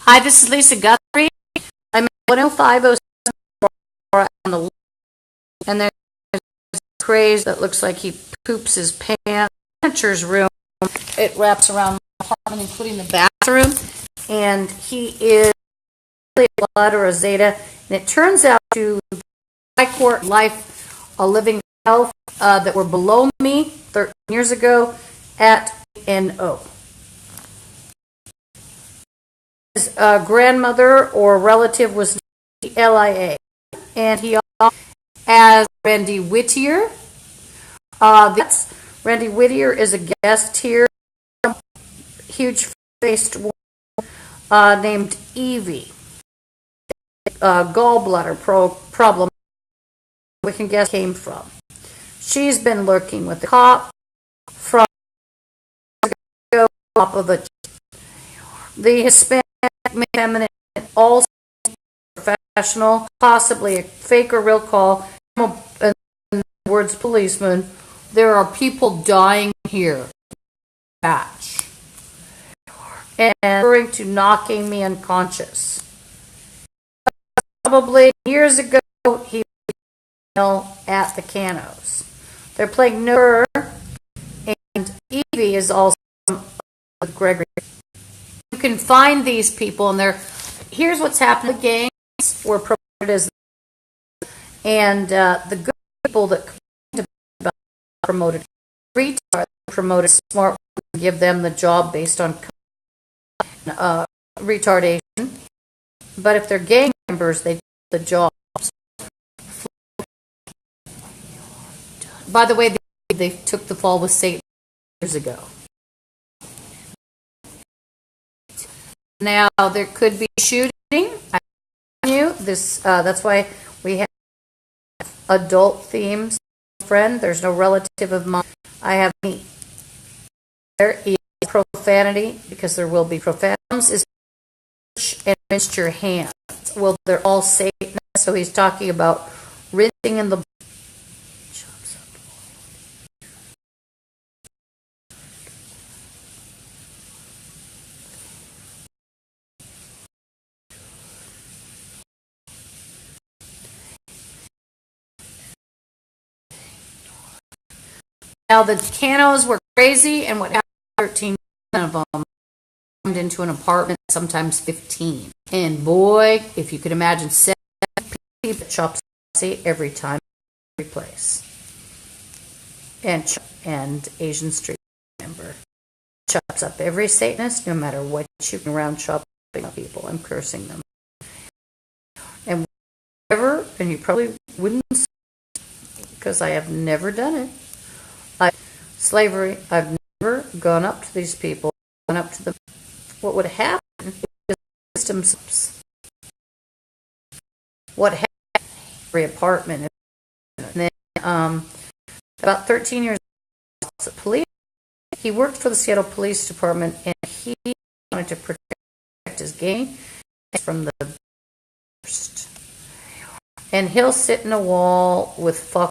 Hi, this is Lisa Guthrie. I'm at 10507 on the left, and there's a craze that looks like he poops his pants. Furniture's room. It wraps around the apartment, including the bathroom, and he is a blood or a zeta, and it turns out to high court life, a living health that were below me 13 years ago at NO. His grandmother or relative was LIA, and he also has Randy Whittier. Randy Whittier is a guest here, huge-faced woman named Evie. Gallbladder problem we can guess came from. She's been lurking with the cop from the top of the Hispanic, feminine, also professional, possibly a fake or real call. In words, policeman. There are people dying here. Batch. And referring to knocking me unconscious. Probably years ago, he was at the Canos. They're playing Nur, and Evie is also with Gregory. You can find these people, and here's what's happened. The gangs were promoted as, and the good people that promoted promoted smart, give them the job based on retardation. But if they're gang members, they get the jobs. By the way, they took the fall with Satan years ago. Now there could be shooting. I knew this. That's why we have adult themes. Friend, there's no relative of mine. I have me. There is profanity because there will be profanities. Is and rinse your hands. Well, they're all Satanists, so he's talking about rinsing in the. Now the Canos were crazy, and what happened? 13 of them turned into an apartment, sometimes 15. And boy, if you could imagine 7 people at Shop every time, every place. And Asian Street member chops up every Satanist, no matter what you can around chopping people. I'm cursing them. And whatever, and you probably wouldn't, because I have never done it. Slavery, I've never gone up to these people, gone up to them. What would happen is systems. What happened? Every apartment. And then, about 13 years ago, police. He worked for the Seattle Police Department, and he wanted to protect his gang from the worst. And he'll sit in a wall with fuck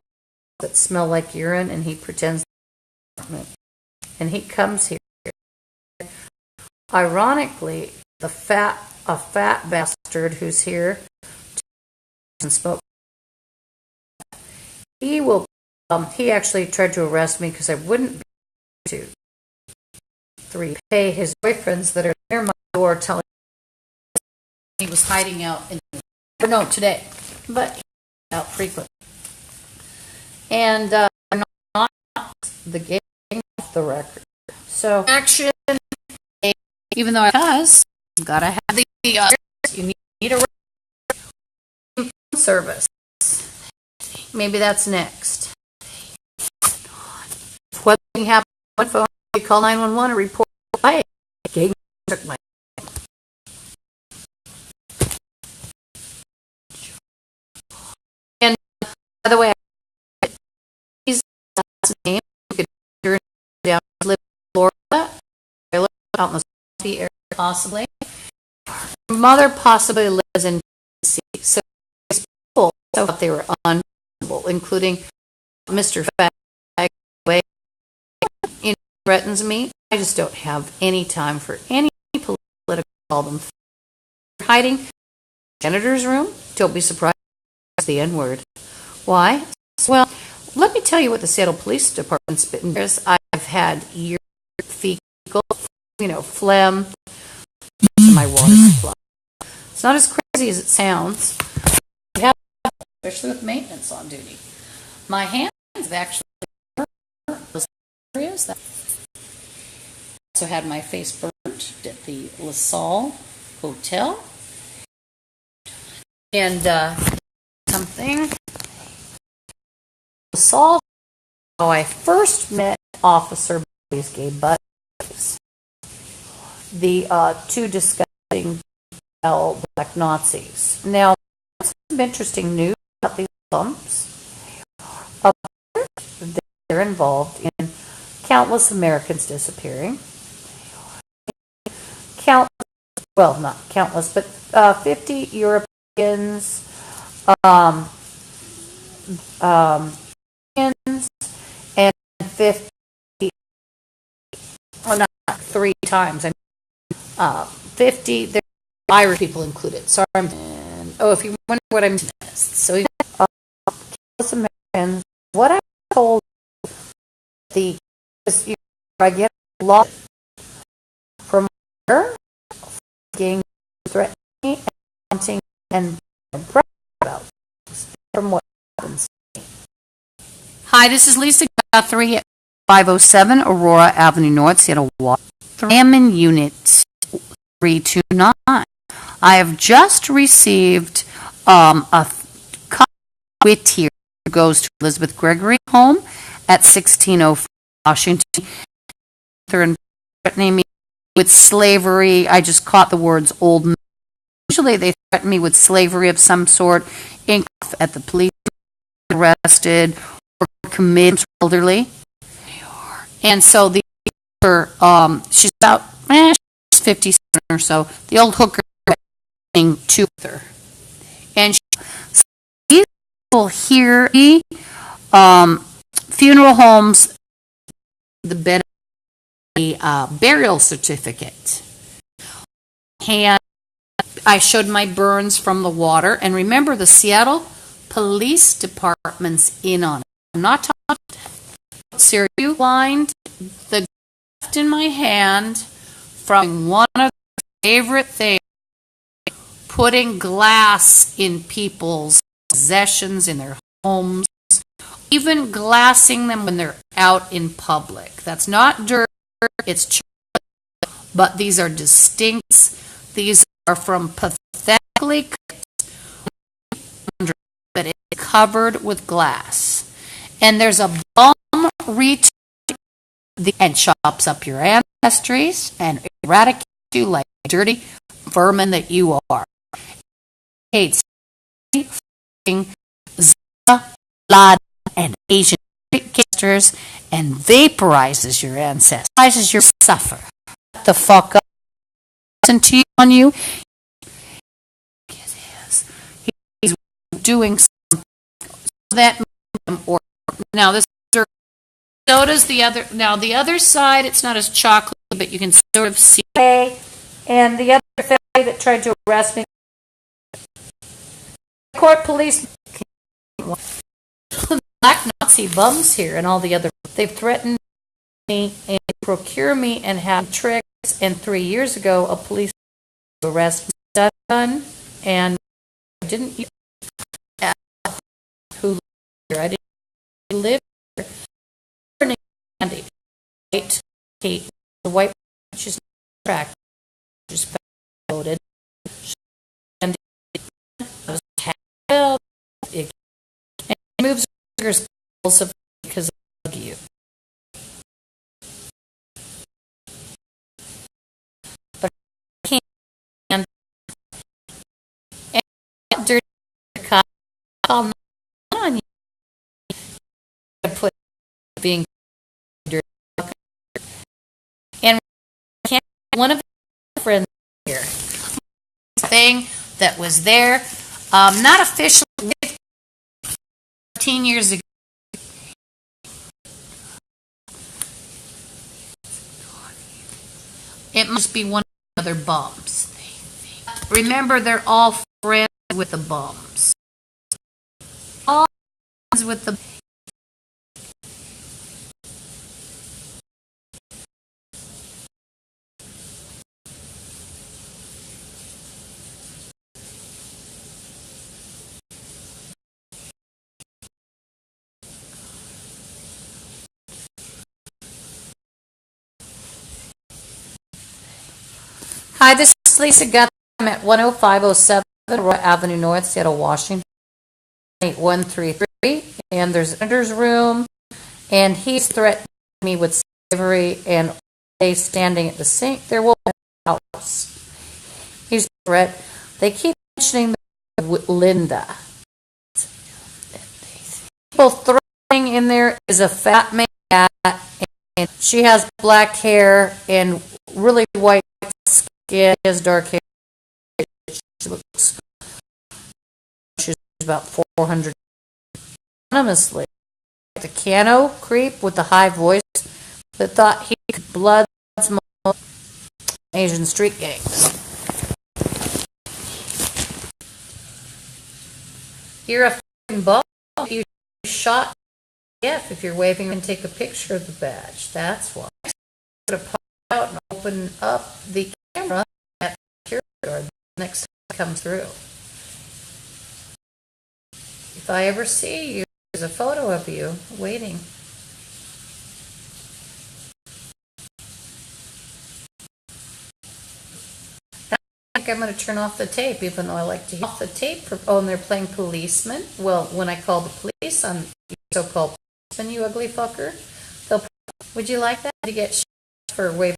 that smell like urine, and he pretends. And he comes here. Ironically, a fat bastard who's here and smoke. He will. He actually tried to arrest me because I wouldn't be able to pay his boyfriends that are near my door, telling he was hiding out in. No, today, but out frequently. And not the game off the record. So action, even though you gotta have the you need a service. Maybe that's next. What happened? What phone? You call 911 or report. Hey, gang took my. And by the way, his last name you could turn down live in Florida, out in the area possibly. Her mother possibly lives in D.C. So these people thought they were unbelievable, including Mr. Fag. Threatens me. I just don't have any time for any political problem. hiding in the janitor's room. Don't be surprised. It's the N-word. Why? Well, let me tell you what the Seattle Police Department's been. I've had years of fecal, phlegm in my water supply. It's not as crazy as it sounds. We have, especially with maintenance on duty. My hands have actually hurt those areas. I also had my face burned at the LaSalle Hotel. And something. LaSalle, how I first met Officer Boys Gay Buddies. The two disgusting black Nazis. Now, some interesting news about these bumps. They're involved in countless Americans disappearing. Not countless, but 50 Europeans, and 50, not 3 times. 50, there are Irish people included. Sorry, if you wonder what I'm saying, so countless Americans. What I told I get a lot from her, being threatening and wanting and about from what happens. Hi, this is Lisa Guthrie at 507 Aurora Avenue North, Seattle, Washington. I am in Unit 329. I have just received a copy of Guthrie who goes to Elizabeth Gregory home at 1604 Washington. They're threatening me with slavery. I just caught the words old man. Usually they threaten me with slavery of some sort, at the police, arrested, or committed elderly. And so the she's about she's 57 or so. The old hooker to her, and these people here, funeral homes, the burial certificate, and I showed my burns from the water. And remember, the Seattle Police Department's in on it. I'm not talking serious blind. The gift in my hand from one of the favorite things, putting glass in people's possessions, in their homes, even glassing them when they're out in public. That's not dirt, it's chocolate, but these are distincts. These are from pathetically that is covered with glass. And there's a bum reach and chops up your ancestries and eradicates you like dirty vermin that you are. Hates blood and Asian gangsters and vaporizes your ancestors. Vaporizes your suffer. The fuck up. Listen to you on you. He's doing something that or now this so does the other. Now the other side, it's not as chocolate, but you can sort of see. And the other guy that tried to arrest me, court police, black Nazi bums here, and all the other. They've threatened me and procure me and have tricks. And 3 years ago, a police arrest me done, and I didn't. Who here? I didn't live here. Andy, white, Kate, the white, she's track, just voted. And was held, and moves fingers because of you. But I can't and dirty cop on you. I put being and can't one of the friends here thing that was there, not officially 15 years ago. It must be one of the other bumps. Remember, they're all friends with the bums. All friends with the. Hi, this is Lisa Guthrie. I'm at 10507 Roy Avenue North, Seattle, Washington, 8133. And there's an editor's room, and he's threatening me with slavery and they standing at the sink. There will be a house. He's a threat. They keep mentioning Linda. People throwing in there is a fat man, and she has black hair and really white skin. She has dark hair. She looks. She's about 400. Anonymously, the Cano creep with the high voice that thought he could blood Asian street gangs. You're a fucking bum. You shot if you're waving and take a picture of the badge. That's why. I'm going to pop out and open up the camera at the security guard next time it comes through. If I ever see you, there's a photo of you waiting. I think I'm going to turn off the tape, even though I like to hear off the tape. And they're playing policeman. Well, when I call the police on you so-called policeman, you ugly fucker, would you like that to get shot for waving?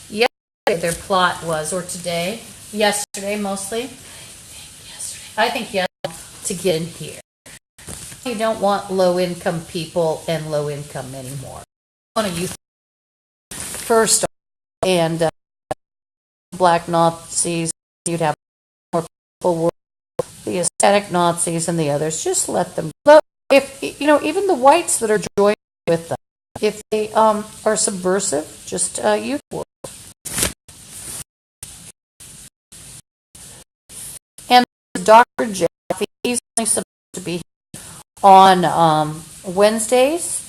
Yesterday, their plot was, or today, yesterday mostly. I think to get in here. You don't want low-income people and low-income anymore. One of you first, and black Nazis, you'd have more people, the aesthetic Nazis and the others. Just let them. If even the whites that are joining with them, if they are subversive, just youth war. And Dr. Jeff, he's only supposed to be on Wednesdays.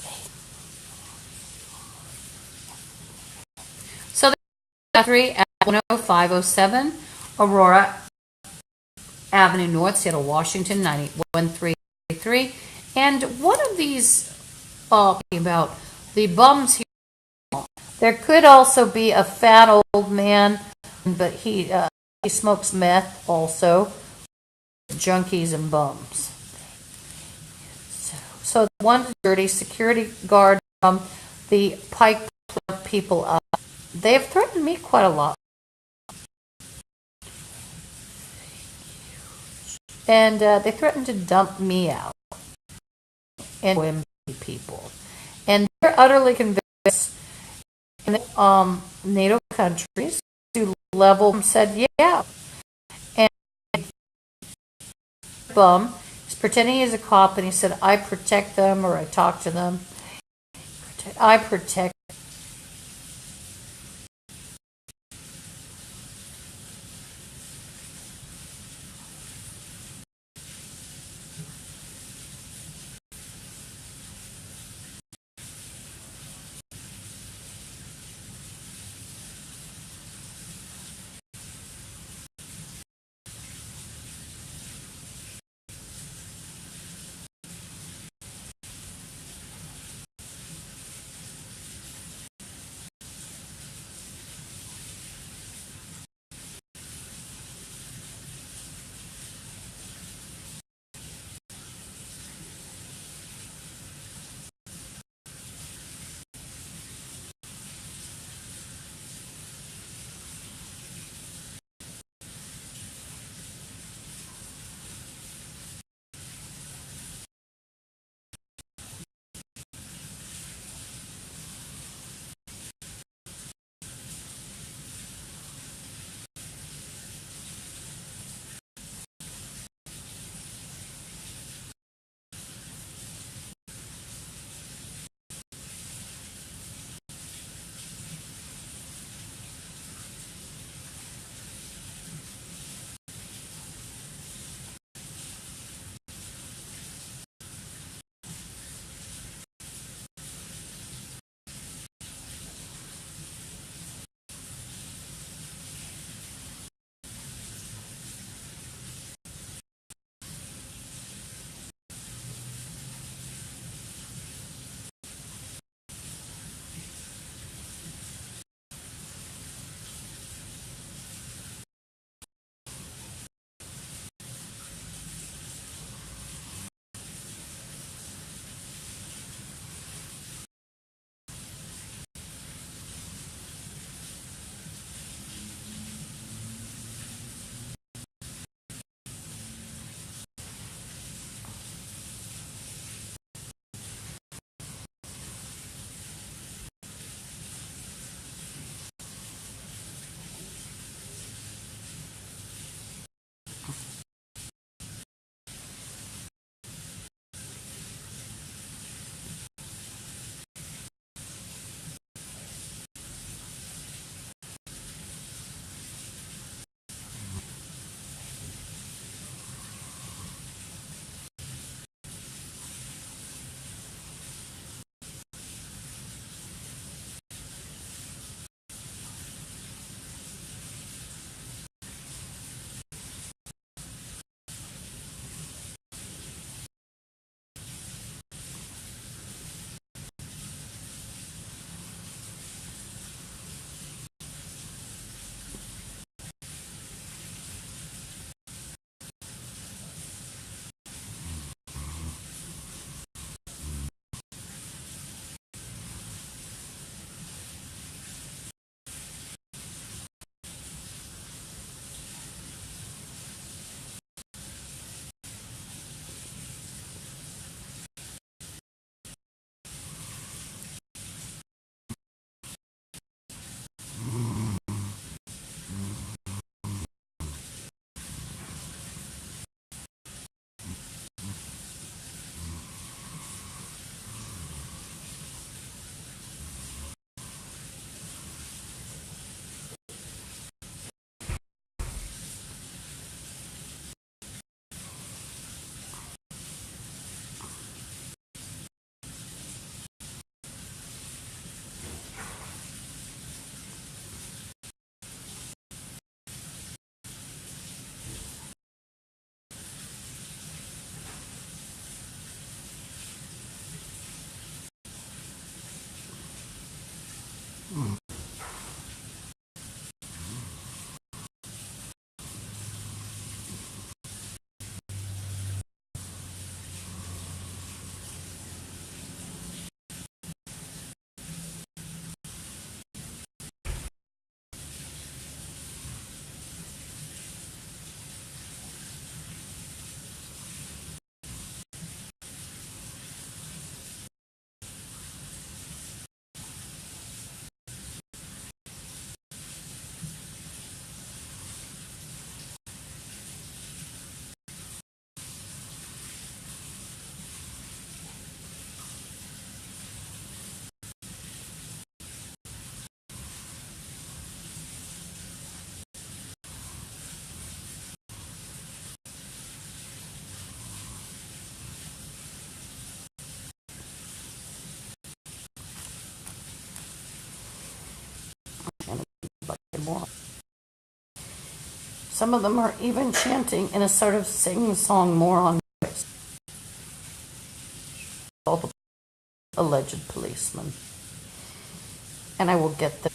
So Guthrie at 10507 Aurora Avenue North, Seattle, Washington, 98133. And one of these about the bums here. There could also be a fat old man, but he smokes meth also. Junkies and bums. So one dirty security guard from the Pike people up. They have threatened me quite a lot. And they threatened to dump me out. And people. And they're utterly convinced in NATO countries to level said, yeah. And bum is pretending he's a cop, and he said, I protect them, or I talk to them. I protect. more. Some of them are even chanting in a sort of sing-song moron voice. All the alleged policemen. And I will get the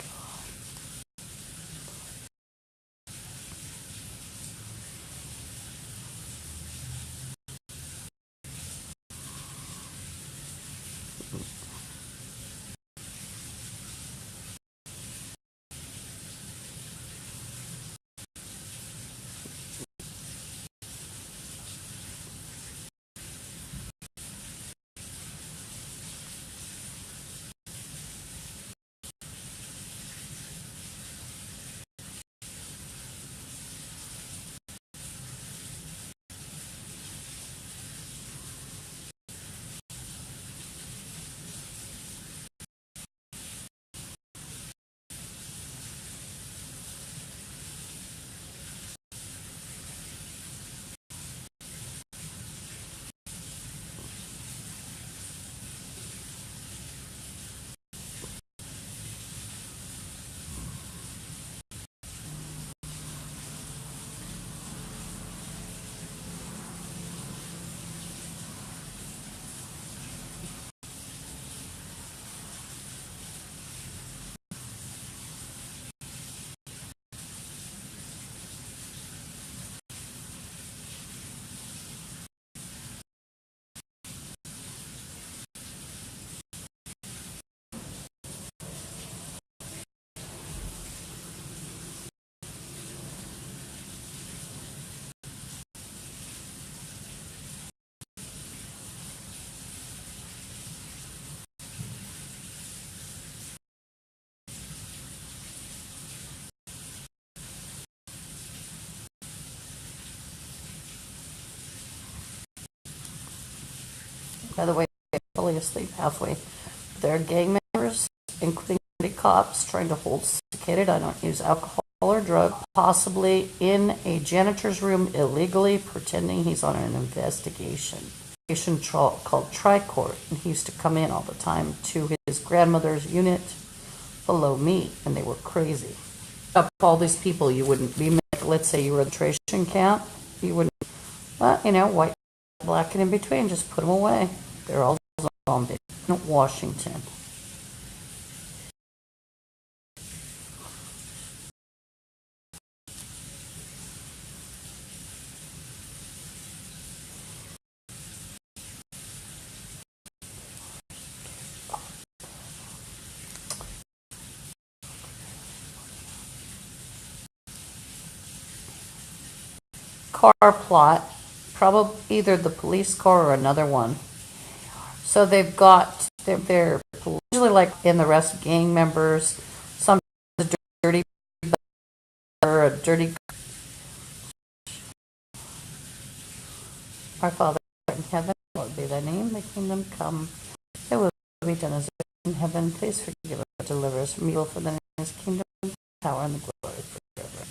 By the way, they fully asleep halfway. They're gang members, including cops, trying to hold sophisticated. I don't use alcohol or drug, possibly in a janitor's room illegally, pretending he's on an investigation. Called Tricourt, and he used to come in all the time to his grandmother's unit below me, and they were crazy. Up all these people, you wouldn't be. Let's say you were at a concentration camp, you wouldn't. Well, white, black, and in between, just put them away. They're all zombies. Washington. Car plot, probably either the police car or another one. So they've got, they're usually like in the rest gang members, some dirty or a dirty. Our Father in heaven, hallowed be thy name, thy kingdom come. Thy will be done as in heaven. Please forgive us, deliver us from evil, for the name is kingdom, power, and the glory forever.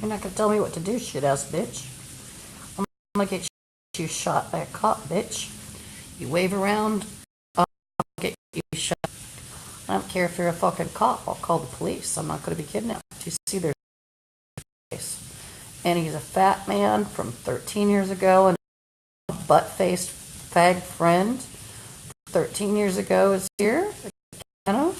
You're not gonna tell me what to do, shit-ass bitch. I'm gonna get you shot by a cop, bitch. You wave around, I'll get you shot. I don't care if you're a fucking cop. I'll call the police. I'm not gonna be kidnapped. You see their face. And he's a fat man from 13 years ago, and a butt-faced fag friend 13 years ago is here. And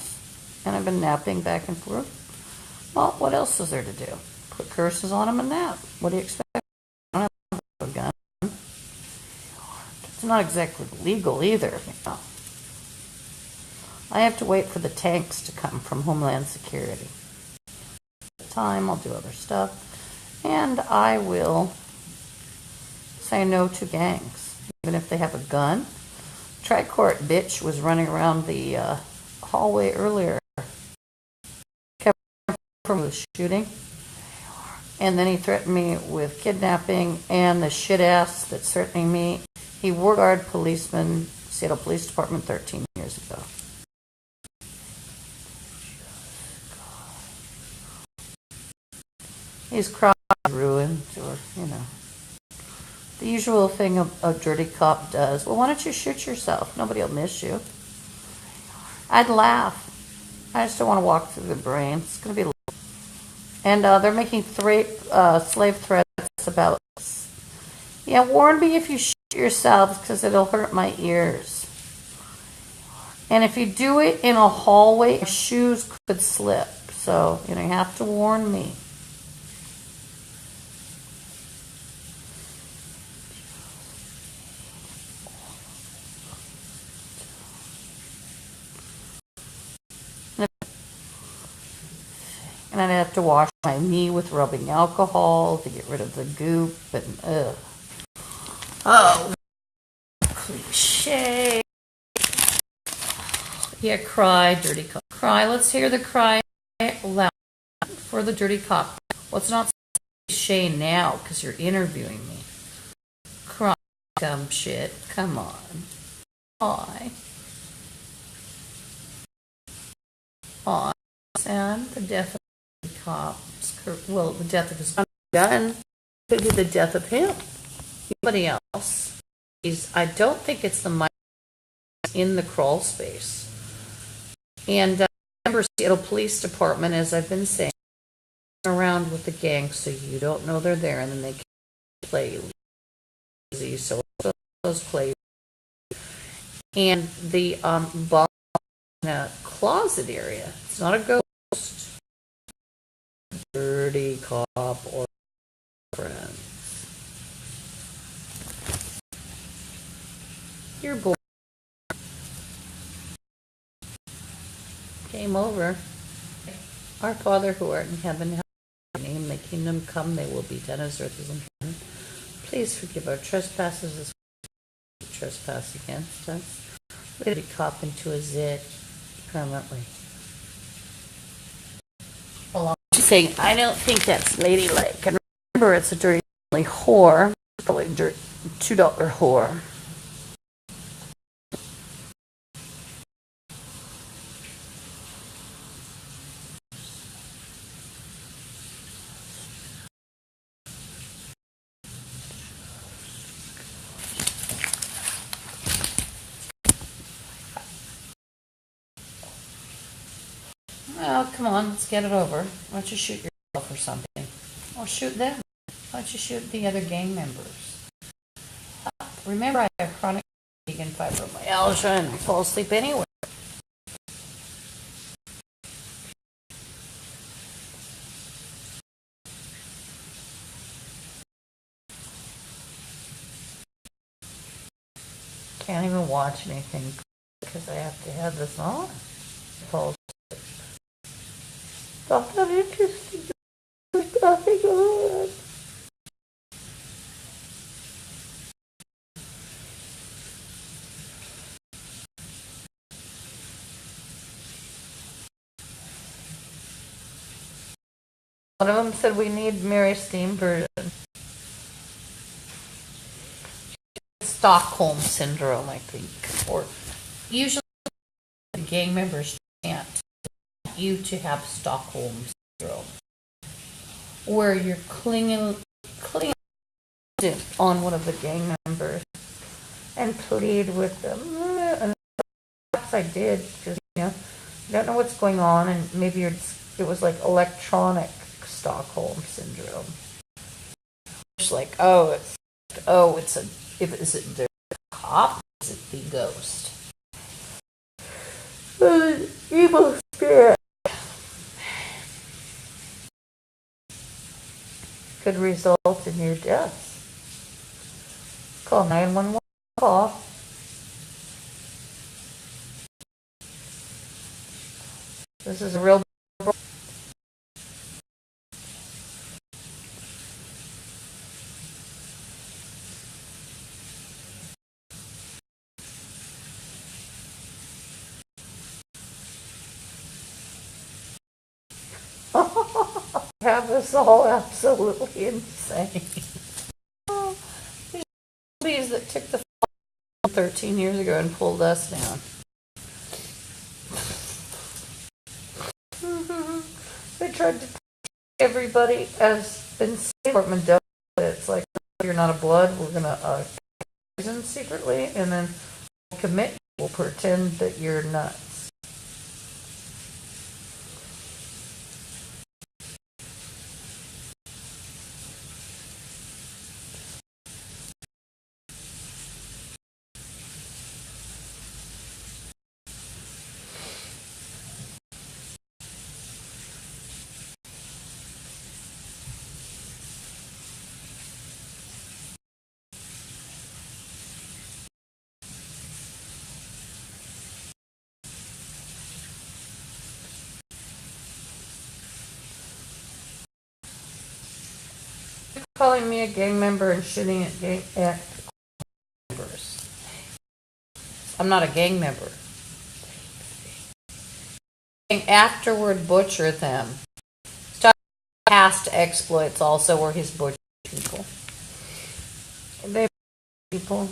I've been napping back and forth. Well, what else is there to do? Put curses on him and nap. What do you expect? I don't have a gun. It's not exactly legal either. You know. I have to wait for the tanks to come from Homeland Security. Time, I'll do other stuff. And I will say no to gangs, even if they have a gun. Tri-Court bitch was running around the hallway earlier. Kept from the shooting. And then he threatened me with kidnapping, and the shit ass that's threatening me, he war guard policeman, Seattle Police Department 13 years ago. He's crossed ruined, or, you know. The usual thing a dirty cop does. Well, why don't you shoot yourself? Nobody will miss you. I'd laugh. I just don't want to walk through the brain. It's going to be... And they're making slave threats about this. Yeah, warn me if you shoot yourself, because it'll hurt my ears. And if you do it in a hallway, your shoes could slip. So, you know, you have to warn me. And I'd have to wash my knee with rubbing alcohol to get rid of the goop, and oh, cliche. Yeah, cry, dirty cop. Cry, let's hear the cry loud for the dirty cop. Well, it's not cliche now, because you're interviewing me. Cry, dumb shit, come on. Cry. On. And the death of the cops, well, the death of his gun could be the death of him. Nobody else. I don't think it's the mic in the crawl space. And remember, Seattle Police Department, as I've been saying, around with the gang, so you don't know they're there, and then they can play easy. So those play. And the bomb in a closet area. It's not a ghost. Dirty cop or friend. You're bored. Game over. Our Father who art in heaven, hallowed be thy name. Thy kingdom come, thy will be done as earth is in heaven. Please forgive our trespasses as we trespass against us. Let it cop into a zit permanently. Along saying, I don't think that's ladylike. And remember, it's a dirty whore. Probably a $2 whore. Oh, come on, let's get it over. Why don't you shoot yourself or something? Or shoot them. Why don't you shoot the other gang members? Remember, I have chronic fatigue and fibromyalgia, and I fall asleep anywhere. Can't even watch anything because I have to have this on. Fall asleep. Stop that interesting. There's nothing on. One of them said we need Mary Steenburgen. Stockholm syndrome, I think, or usually the gang members chant you to have Stockholm syndrome. where you're clinging on one of the gang members and plead with them. And perhaps I did, because you don't know what's going on, and maybe it was like electronic Stockholm syndrome. It's like, is it the cop? Is it the ghost? Evil spirit could result in your death. Call 911 call. This is a real have this all absolutely insane. These that took the 13 years ago and pulled us down. They tried to everybody as in Portman does. It's like, you're not a blood, we're gonna poison secretly, and then we'll commit. We'll pretend that you're nuts. Calling me a gang member and shooting at gang members. I'm not a gang member. Afterward, butcher them. Stop past exploits also were his butcher people. They people.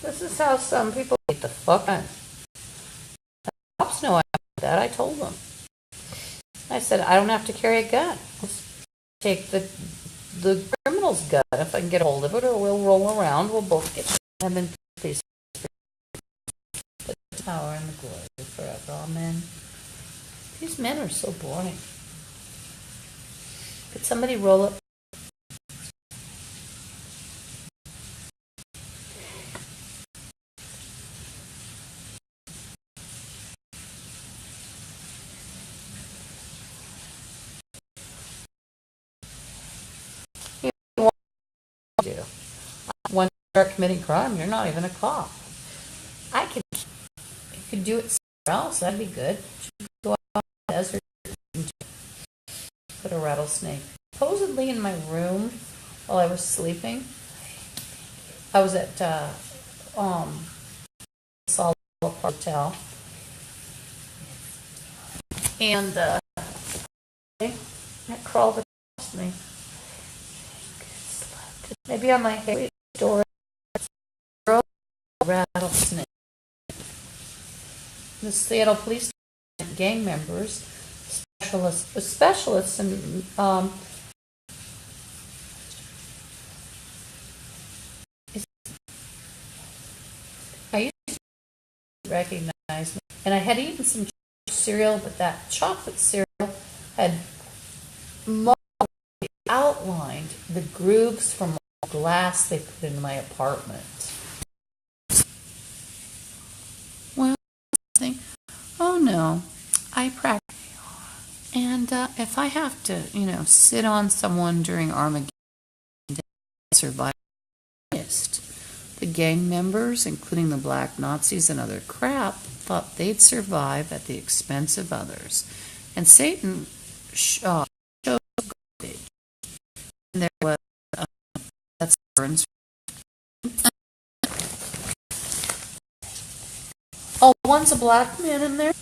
This is how some people get the fuck on. The cops know that. I told them. I said, I don't have to carry a gun. Let's take the criminal's gun if I can get a hold of it, or we'll roll around. We'll both get and then please the power and the glory forever. Amen. These men are so boring. Could somebody roll up? Once you start committing crime, you're not even a cop. You could do it somewhere else. That'd be good. Go out in the desert and put a rattlesnake supposedly in my room while I was sleeping. I was at Solid Hotel, and it crawled across me. Maybe on my head door, rattlesnake. The Seattle Police Department gang members, specialists in I used to recognize me, and I had eaten some cereal, but that chocolate cereal had outlined the grooves from glass they put in my apartment. Well, oh no, I practice, and if I have to, sit on someone during Armageddon, survive. The gang members, including the black Nazis and other crap, thought they'd survive at the expense of others, and Satan showed garbage. And there was that's burns. Oh, one's a black man in there.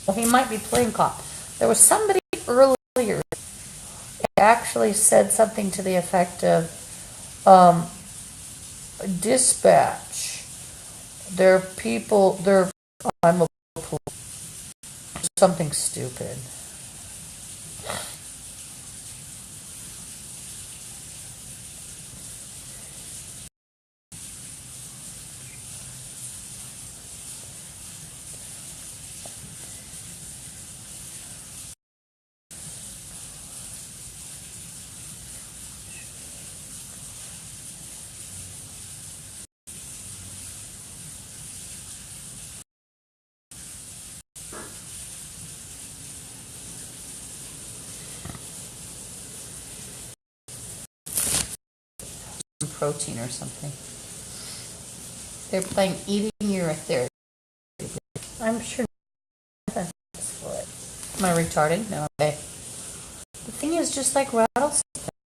Well, he might be playing cop. There was somebody earlier that actually said something to the effect of, Dispatch. They're people, I'm a something stupid. Protein or something. They're playing eating urotherapy. I'm sure that's for it. Am I retarded? No. Okay. The thing is, just like rattlesnake,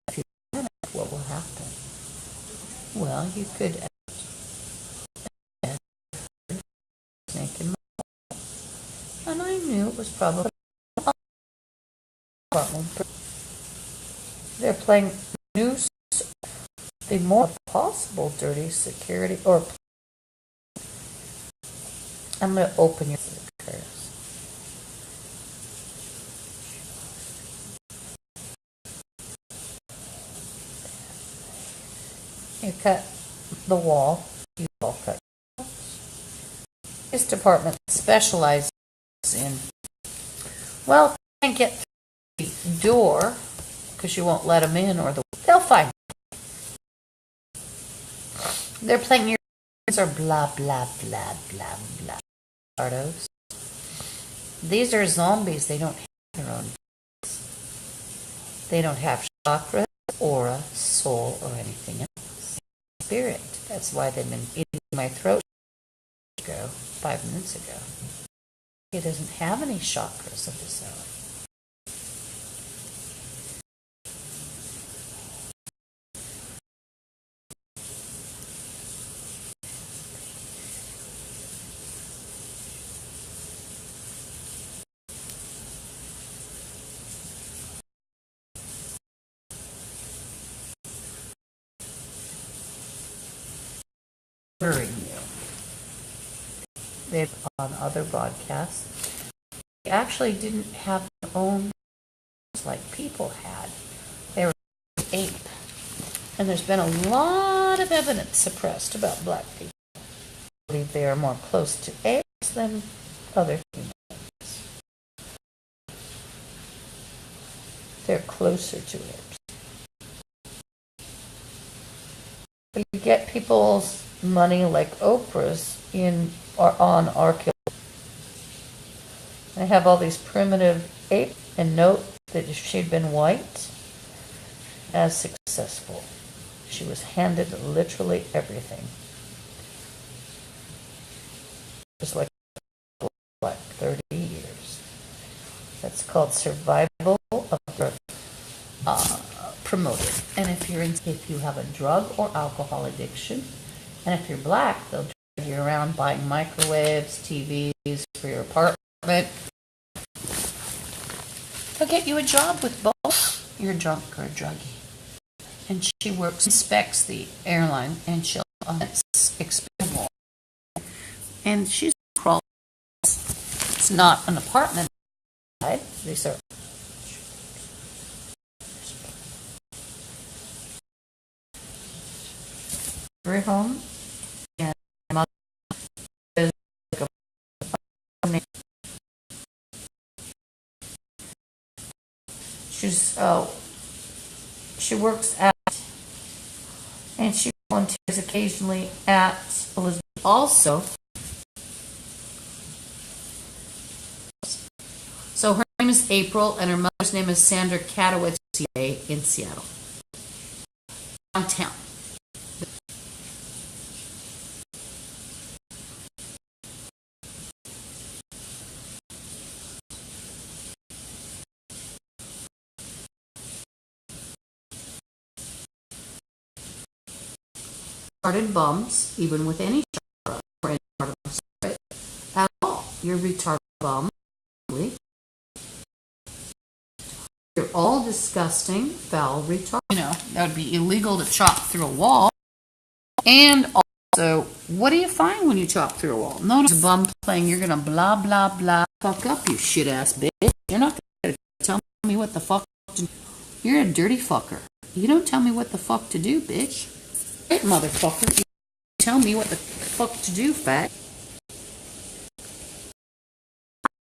if you panic, what will happen? Well, you could add snake in my, and I knew it was probably a problem. They're playing noose. The more possible dirty security, or I'm going to open your curse. You cut the wall. You all cut. This department specializes in, well, can't get through the door because you won't let them in, or they'll find. They're playing your are blah blah blah blah blah. Ardos. These are zombies. They don't have their own. They don't have chakra, aura, soul, or anything else. Spirit. That's why they've been eating my throat 5 minutes ago. It doesn't have any chakras of its own. You. They've on other broadcasts. They actually didn't have their own like people had. They were ape. And there's been a lot of evidence suppressed about black people. I believe they are more close to apes than other humans. They're closer to apes. But you get people's money like Oprah's on archaeology. They have all these primitive apes and note that if she'd been white, as successful. She was handed literally everything. Just like 30 years. That's called survival of the promoted. And if you have a drug or alcohol addiction, and if you're black, they'll drag you around buying microwaves, TVs for your apartment. They'll get you a job with both. You're drunk or a druggie. And she inspects the airline, and she'll expend more. And she's crawling. It's not an apartment. These are every home, and she works at, and she volunteers occasionally at Elizabeth. Also, so her name is April, and her mother's name is Sandra Katowitz in Seattle, downtown. Retarded bums, even with any chakra or any part of the spirit at all. You're retarded bum. You're all disgusting, foul, retarded. You know, that would be illegal to chop through a wall. And also, what do you find when you chop through a wall? Notice a bum playing, you're gonna blah, blah, blah. Fuck up, you shit ass bitch. You're not gonna tell me what the fuck to do. You're a dirty fucker. You don't tell me what the fuck to do, bitch. Hey, motherfucker. You tell me what the fuck to do, fat.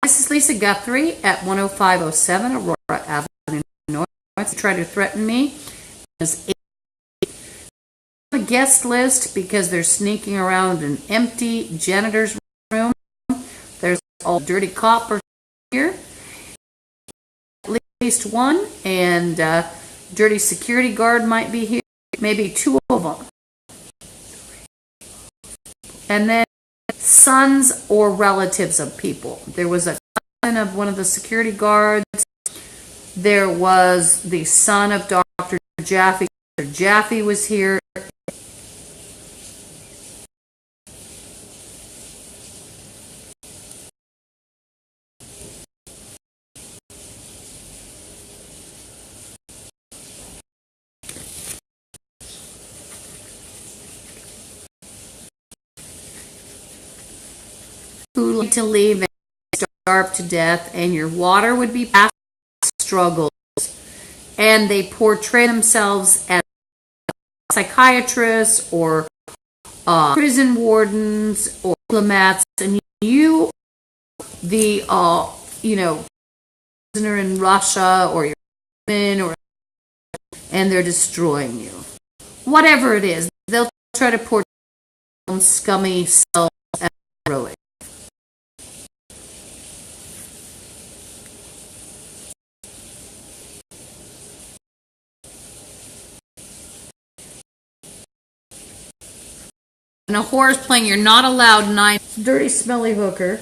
This is Lisa Guthrie at 10507 Aurora Avenue North. Try to threaten me as a guest list because they're sneaking around an empty janitor's room. There's all dirty coppers here. At least one, and dirty security guard might be here. Maybe two of them. And then sons or relatives of people. There was a cousin of one of the security guards. There was the son of Dr. Jaffe. Dr. Jaffe was here. Who to leave and starve to death, and your water would be past struggles. And they portray themselves as psychiatrists or prison wardens or diplomats, and you, the prisoner in Russia or your or and they're destroying you. Whatever it is, they'll try to portray their own scummy selves as heroic. And a whore is playing, you're not allowed nine. Dirty, smelly hooker.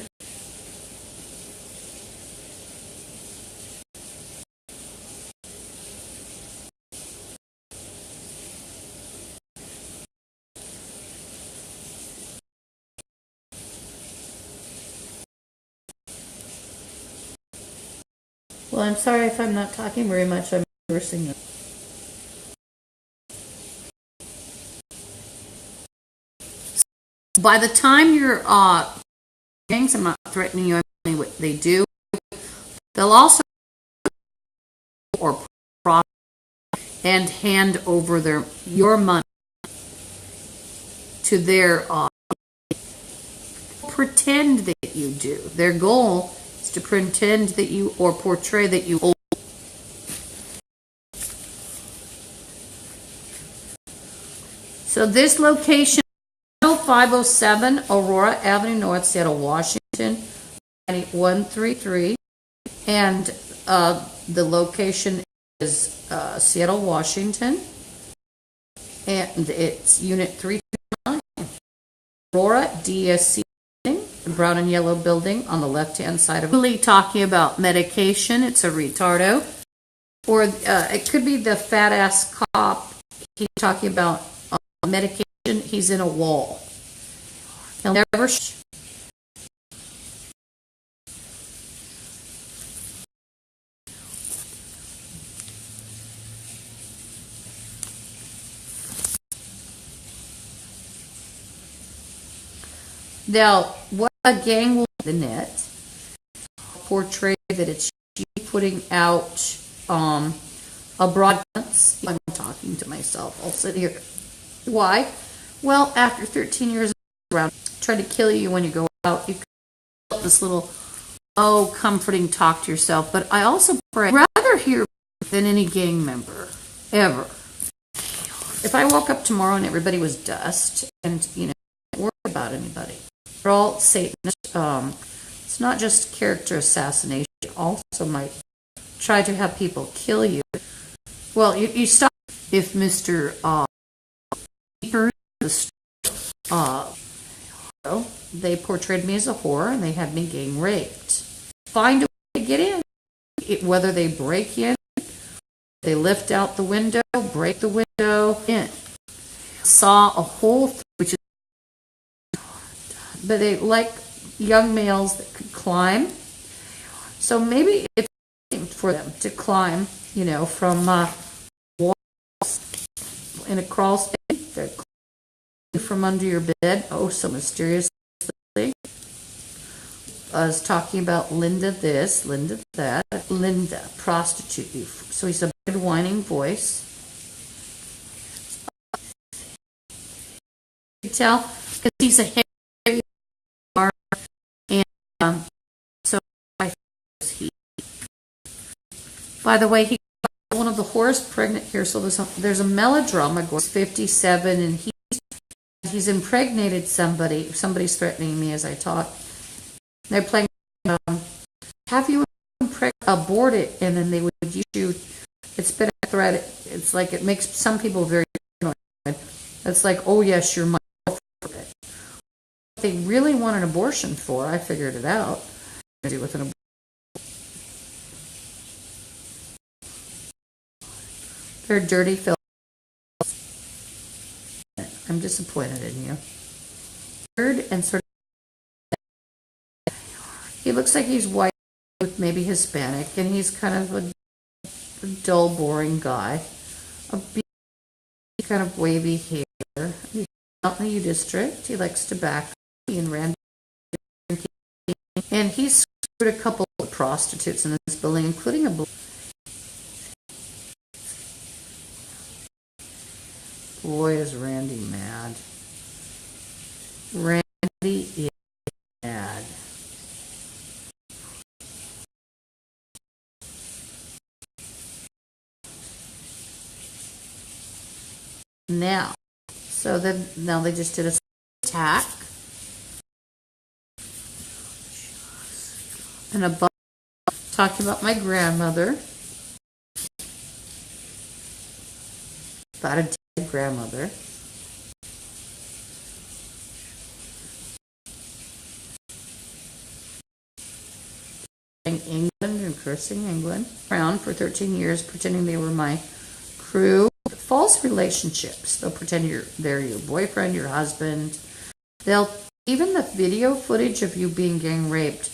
Well, I'm sorry if I'm not talking very much. I'm reversing it. By the time you're gangs, I'm not threatening you. I'm telling you what they do. They'll also or profit and hand over your money to their pretend that you do. Their goal is to pretend that you or portray that you owe. So this location, 507 Aurora Avenue North, Seattle, Washington, 133, and the location is Seattle, Washington, and it's Unit 329. Aurora DSC, the brown and yellow building on the left-hand side of really talking about medication. It's a retardo, or it could be the fat-ass cop. He's talking about medication. He's in a wall. He'll never. Now, what a gang will do in the net portray that it's you putting out a broadcast. I'm talking to myself. I'll sit here. Why? Well, after 13 years around, try to kill you when you go out. You can this little comforting talk to yourself. But I also pray rather hear than any gang member ever. If I woke up tomorrow and everybody was dust, and don't worry about anybody. They're all Satanists. It's not just character assassination. It also might try to have people kill you. Well, you stop if Mr. They portrayed me as a whore and they had me gang raped. Find a way to get in. Whether they break in, they lift out the window, break the window in. Saw a hole, which is, but they like young males that could climb. So maybe it's for them to climb, from walls in a crawl space. from under your bed. Oh, so mysteriously. I was talking about Linda this, Linda that. Linda, prostitute. So he's a big whining voice. You tell because he's a hairy arm, and so I he. By the way, he got one of the whores pregnant here. So there's a melodrama going. 57, and he's impregnated somebody. Somebody's threatening me as I talk. They're playing. Have you aborted? And then they would use you. It's been a threat. It's like it makes some people very annoyed. It's like, oh yes, you're my girlfriend. What they really want an abortion for, I figured it out. Do with an abortion. They're dirty filth. I'm disappointed in you. Weird and sort of. He looks like he's white with maybe Hispanic, and he's kind of a dull, boring guy. A kind of wavy hair. He's out in the U District. He likes tobacco and random. And he's screwed a couple of prostitutes in this building, including a boy, is Randy mad. Randy is mad. Now, now they just did a attack. And above, talking about my grandmother. About a dead grandmother. England and cursing England. Around for 13 years, pretending they were my crew. False relationships. They'll pretend they're your boyfriend, your husband. Even the video footage of you being gang raped.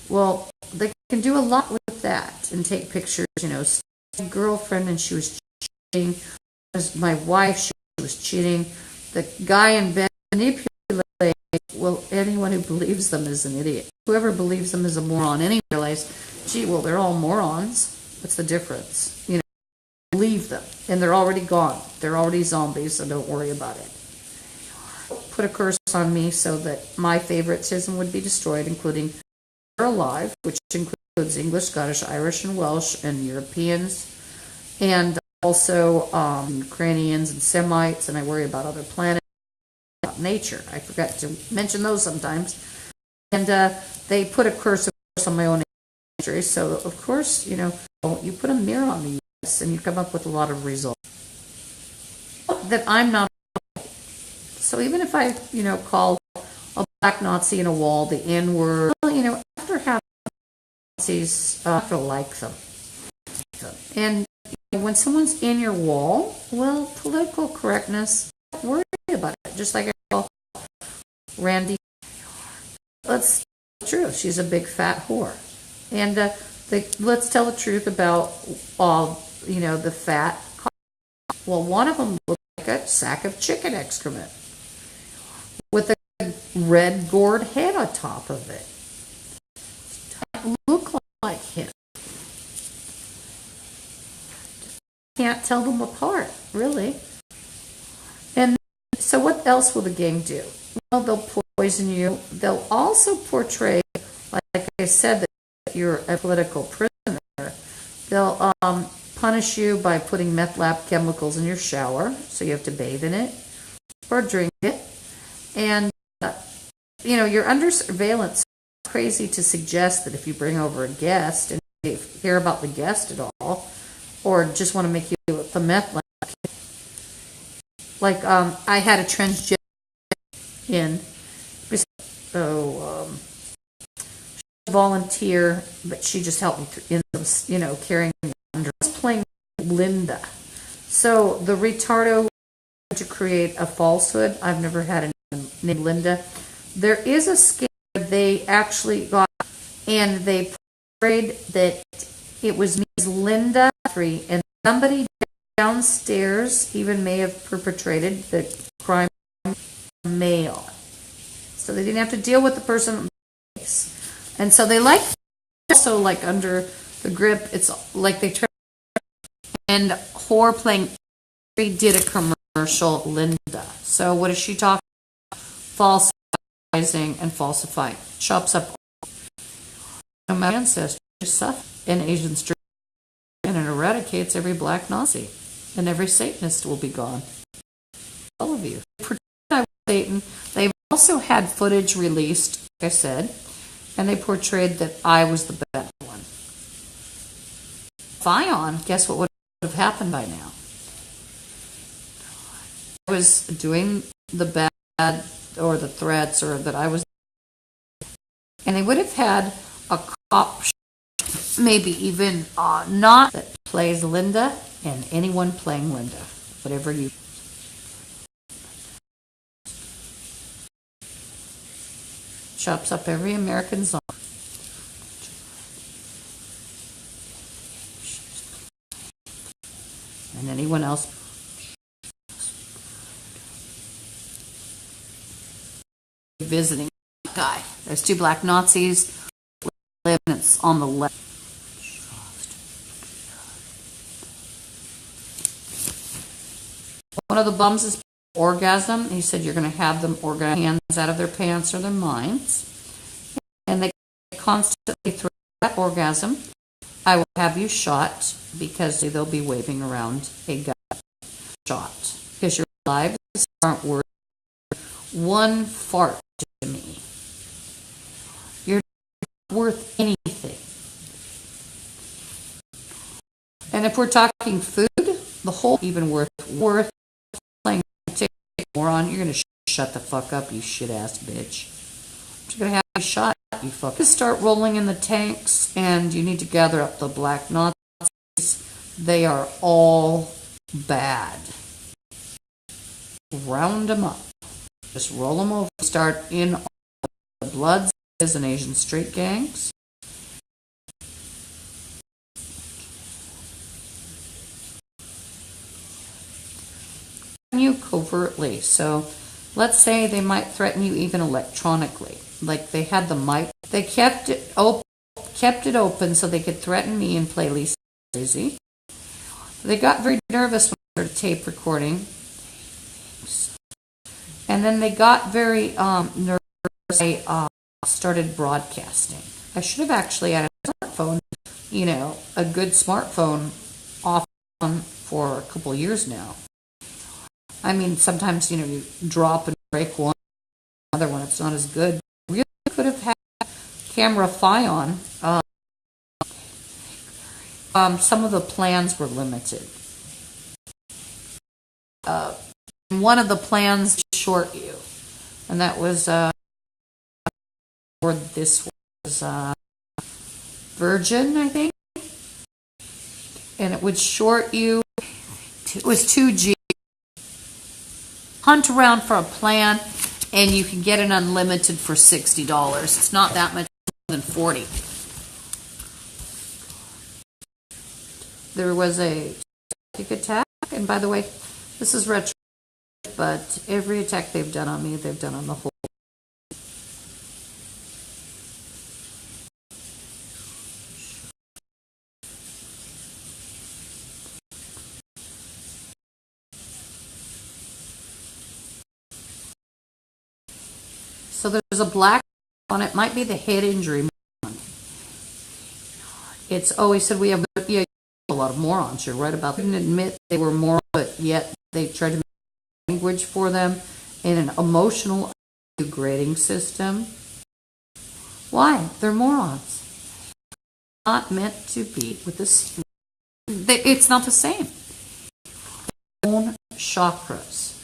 Well, they can do a lot with that and take pictures. My girlfriend and she was cheating. My wife, she was cheating. The guy in bed manipulates. Well, anyone who believes them is an idiot. Whoever believes them is a moron. Anyone realize, gee, well, they're all morons. What's the difference? Leave them, and they're already gone. They're already zombies, so don't worry about it. Put a curse on me so that my favoritism would be destroyed, including they're alive, which includes English, Scottish, Irish, and Welsh, and Europeans, and also Ukrainians and Semites, and I worry about other planets, about nature. I forgot to mention those sometimes. And they put a curse, of course, on my own history, so of course, you put a mirror on me. And you come up with a lot of results that I'm not. So even if I, call a black Nazi in a wall the N-word, well, after having Nazis, I have to like them. And when someone's in your wall, well, political correctness, don't worry about it. Just like I call Randy. Let's tell the truth. She's a big fat whore, and let's tell the truth about the fat. Well, one of them looked like a sack of chicken excrement with a red gourd head on top of it. Doesn't look like him. Can't tell them apart, really. And so what else will the gang do? Well, they'll poison you. They'll also portray, like I said, that you're a political prisoner. They'll punish you by putting meth lab chemicals in your shower, so you have to bathe in it or drink it. And, you're under surveillance. It's crazy to suggest that if you bring over a guest and you hear about the guest at all, or just want to make you the meth lab. Like, I had a transgender in, volunteer, but she just helped me in, carrying me under. I was playing Linda. So the retardo to create a falsehood. I've never had a name named Linda. There is a scare they actually got, and they portrayed that it was Ms. Linda Guthrie, and somebody downstairs even may have perpetrated the crime male. So they didn't have to deal with the person. And so they like also like under the grip, it's like they tried. And Whore playing did a commercial, Linda. So what is she talking about? Falsifying and falsifying. Chops up my ancestors suffer in Asian street and it eradicates every black Nazi. And every Satanist will be gone. All of you. I was Satan. They've also had footage released, like I said, and they portrayed that I was the bad one. Fion, guess what would have happened by now? I was doing the bad or the threats or that I was, and they would have had a cop, maybe even not that plays Linda and anyone playing Linda, whatever you. Chops up every American zombie. And anyone else. Visiting guy. There's two black Nazis. And it's on the left. One of the bums is orgasm. He said you're going to have them orgasm hands out of their pants or their minds. And they constantly threat that orgasm. I will have you shot because they'll be waving around a gun shot. Because your lives aren't worth one fart to me. You're not worth anything. And if we're talking food, the whole even worth playing moron, you're going to shut the fuck up, you shit ass bitch. You're going to have you shot, you fuck. Just start rolling in the tanks, and you need to gather up the black Nazis. They are all bad. Round them up. Just roll them over. Start in all the Bloods and Asian street gangs. You covertly. So let's say they might threaten you even electronically. Like they had the mic. They kept it open so they could threaten me and play Lisa crazy. They got very nervous when they started tape recording. And then they got very nervous. They started broadcasting. I should have actually had a smartphone, a good smartphone off for a couple of years now. I mean, sometimes, you drop and break one, another one, it's not as good. Really could have had CameraFi on. Some of the plans were limited. One of the plans short you, and that was, or this was Virgin, I think, and it would short you. It was 2G. Hunt around for a plan, and you can get it unlimited for $60. It's not that much more than $40. There was a psychic attack, and by the way, this is retro, but every attack they've done on me, they've done on the whole. So there's a black on it. Might be the head injury. It's always said we have a lot of morons. You're right about that. They didn't admit they were morons, but yet they tried to make language for them in an emotional grading system. Why? They're morons. Not meant to be with this. It's not the same. Own chakras.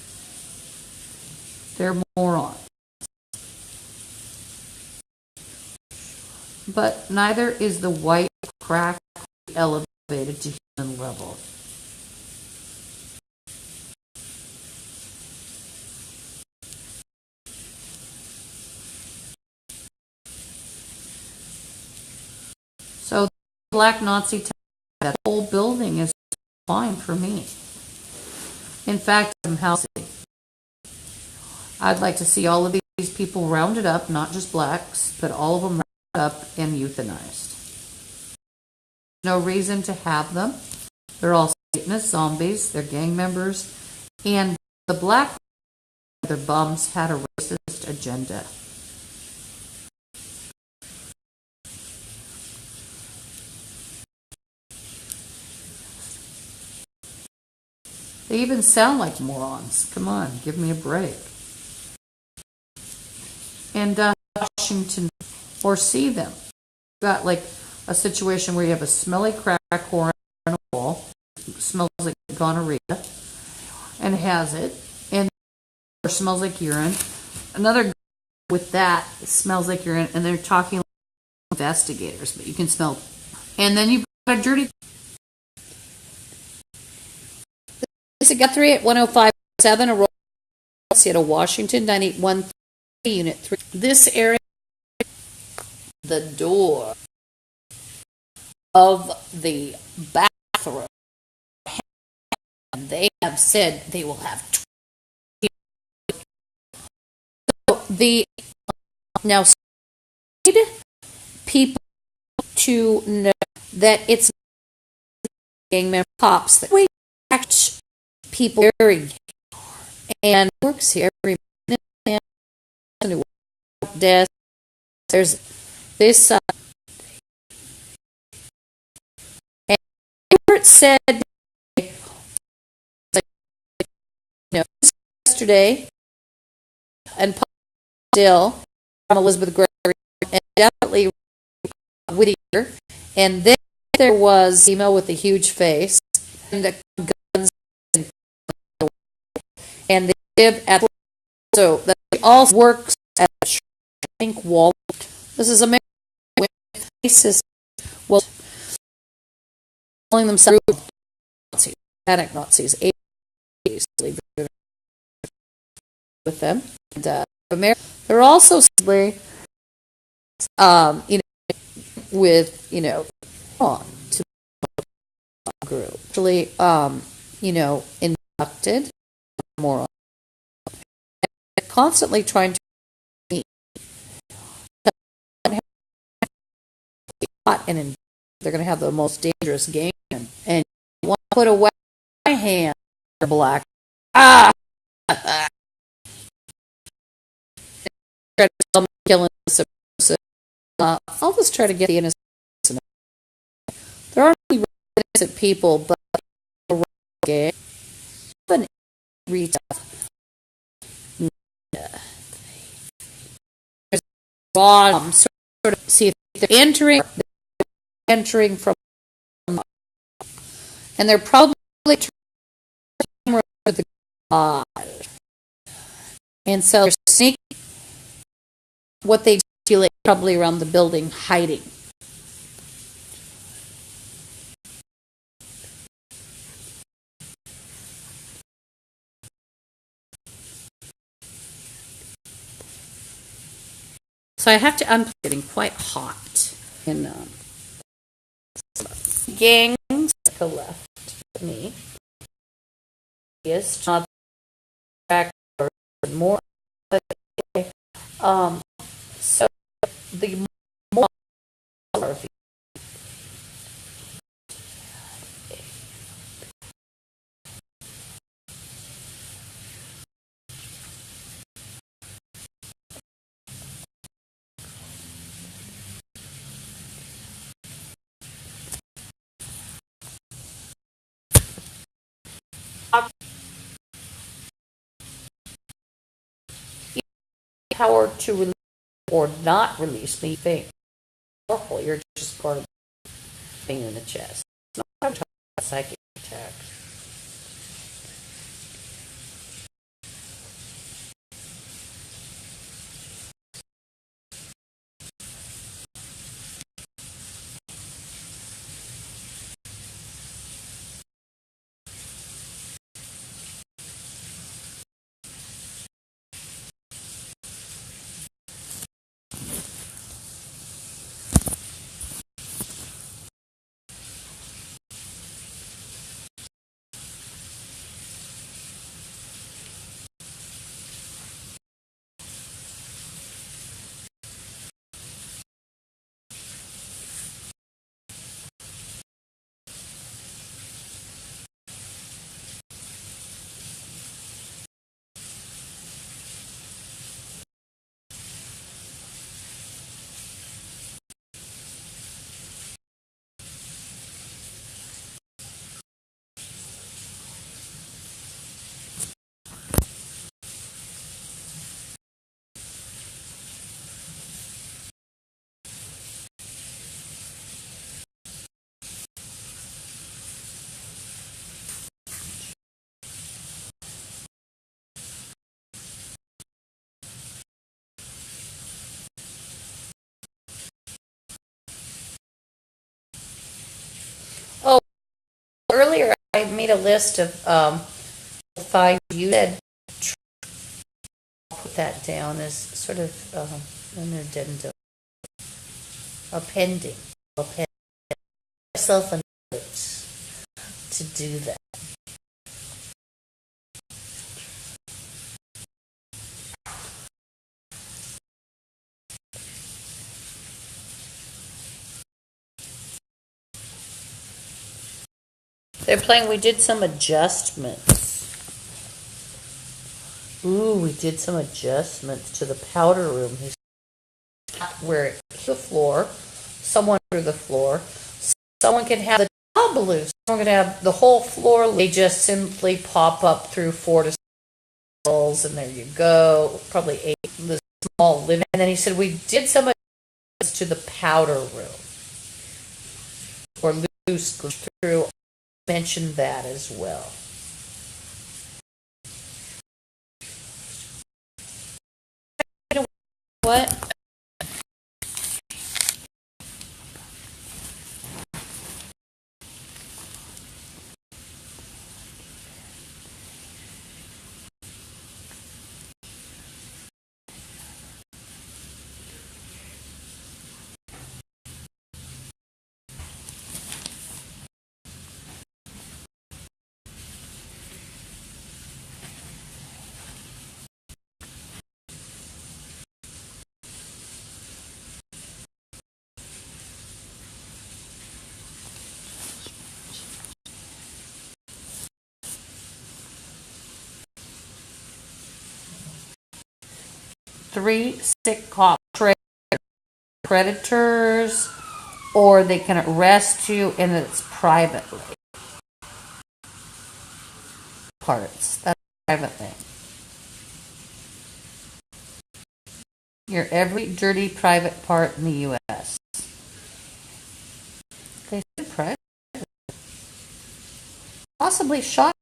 They're morons. But neither is the white crack elevated to human level. So the black Nazi, that whole building is fine for me. In fact, I'm housing. I'd like to see all of these people rounded up, not just blacks, but all of them rounded up and euthanized. No reason to have them. They're all Satanist zombies, they're gang members, and the black, their bums, had a racist agenda. They even sound like morons. Come on, give me a break. And Washington, or see them. You've got like a situation where you have a smelly crack whore on a wall, smells like gonorrhea, and has it, and or smells like urine. Another with that smells like urine, and they're talking like investigators, but you can smell. And then you've got a dirty. This is Guthrie at 105.7, Aurora, Seattle, Washington, 981. Unit 3. This area, the door of the bathroom, and they have said they will have now people to know that it's gang member cops that we act people very and works here every desk. There's this and it said yesterday and still from Elizabeth Gregory and definitely Whittier, and then there was email with a huge face and the guns and they live at so that all works at Pink Wall. This is America with faces well calling themselves Nazis, panic Nazis, with them. And America, they're also simply, with on to the group, actually, inducted more, and constantly trying to and they're going to have the most dangerous game, and you want to put away my hand, black. Killing I'll just try to get the innocent. There aren't really innocent people, but gay. But reach bottom, sort of see if they're entering from, and they're probably to the God, and so they're sneaking. What they feel like probably around the building, hiding. So I have to unplug. Getting quite hot in gangs to the left of me. Yes, not back or more. So the more power to release or not release me thing. Powerful, you're just part of the thing in the chest. It's not a psychic attack. earlier I made a list of 5 you said. Put that down as sort of an addendum, appending. Myself a note to do that. They're playing, we did some adjustments. Ooh, we did some adjustments to the powder room. Where it hit the floor, someone through the floor. Someone can have the tile balloons. Someone can have the whole floor. They just simply pop up through 4 to 6 walls, and there you go. Probably 8 the small living. And then he said we did some adjustments to the powder room. Or loose through. Mentioned that as well. What? Three sick cop predators, or they can arrest you, and it's privately. Parts. That's a private thing. Your every dirty private part in the U.S. They said private. Possibly shot.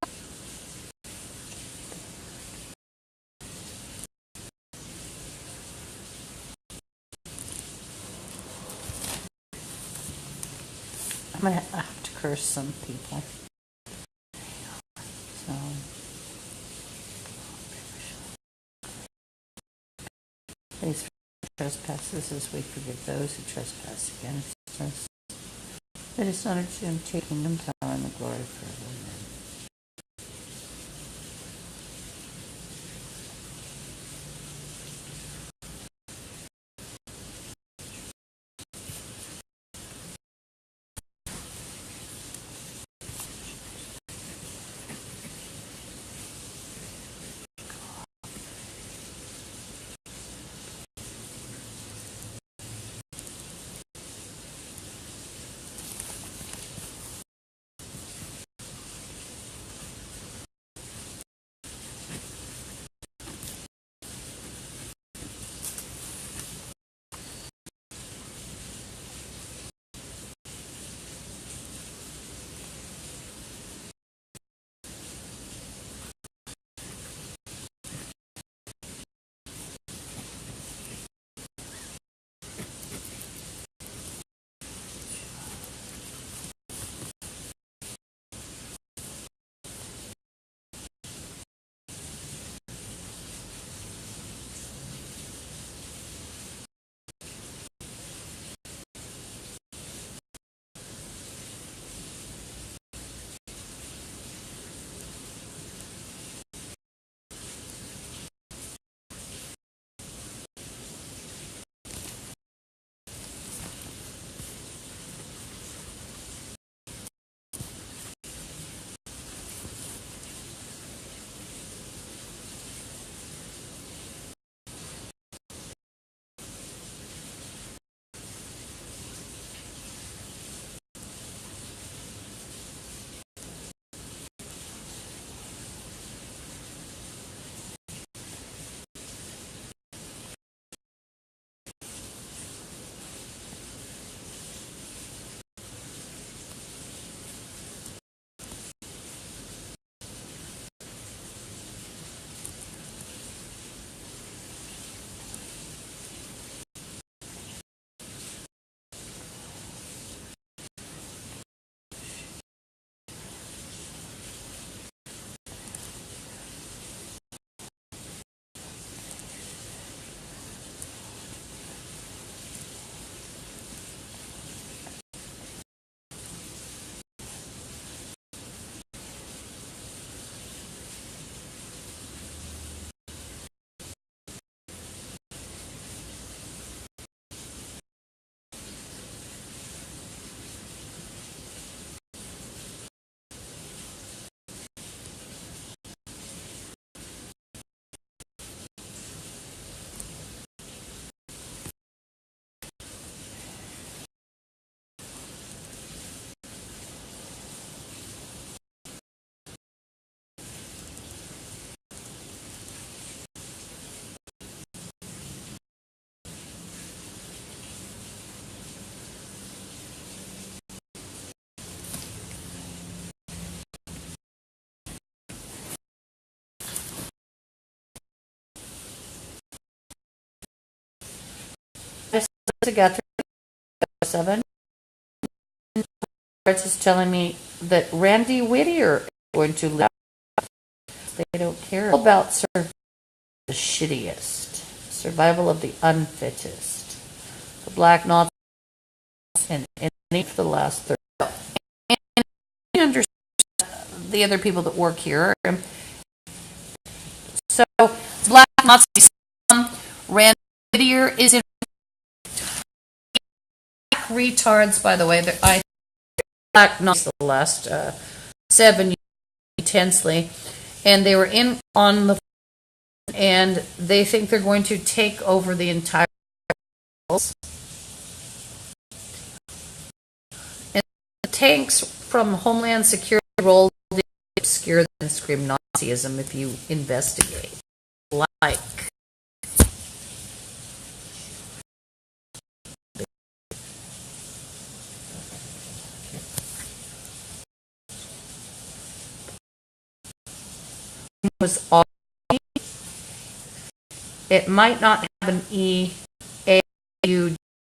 I'm going to have to curse some people. So, please trespasses as we forgive those who trespass against us. It is not to him take kingdom, power, and the glory forever. Amen. Guthrie 7. Is telling me that Randy Whittier is going to leave. They don't care about the shittiest. Survival of the unfittest. The black Nazis and for the last 30. And I understand the other people that work here. So, black Nazis. Randy Whittier is in. Retards, by the way. I black Nazis the last 7 years intensely, and they were in on the, and they think they're going to take over the entire. And the tanks from Homeland Security rolled in, obscure and scream Nazism if you investigate. Like. Was all, it might not have an E, A, U,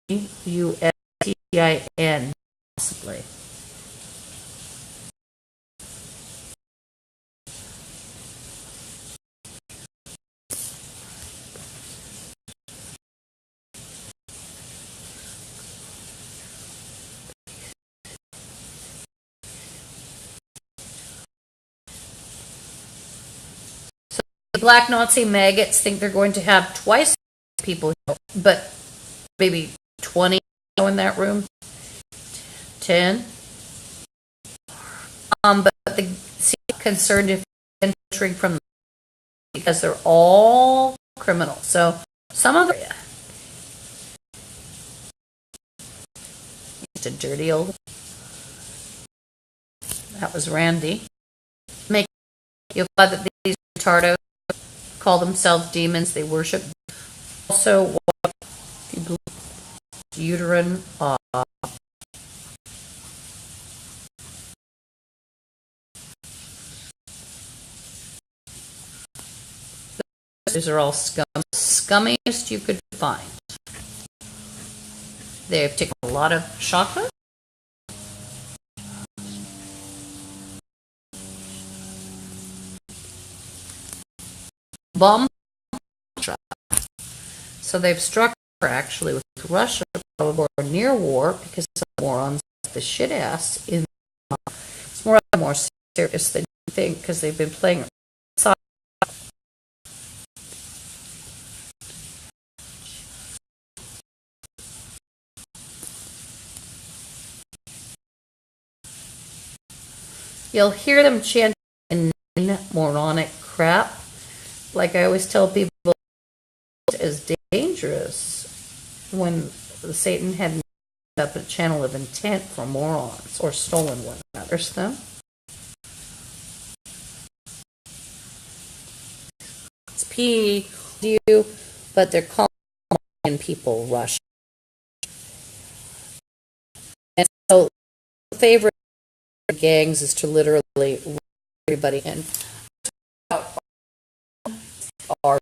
G, U, S, T, I, N, possibly. Black Nazi maggots think they're going to have twice people, but maybe 20 in that room, 10. But the concerned if entering from because they're all criminals. So some of them, just a dirty old. That was Randy. You'll find that these retardos call themselves demons. They worship. Also, uterine. These are all scummiest you could find. They've taken a lot of chocolate. Bomb. So they've struck actually with Russia or near war because some morons the shit ass in. It's more serious than you think because they've been playing. You'll hear them chanting moronic crap. Like I always tell people, as dangerous when Satan had made up a channel of intent for morons or stolen one another's them. It's P you, but they're calling people Russian. And so the favorite gangs is to literally everybody in are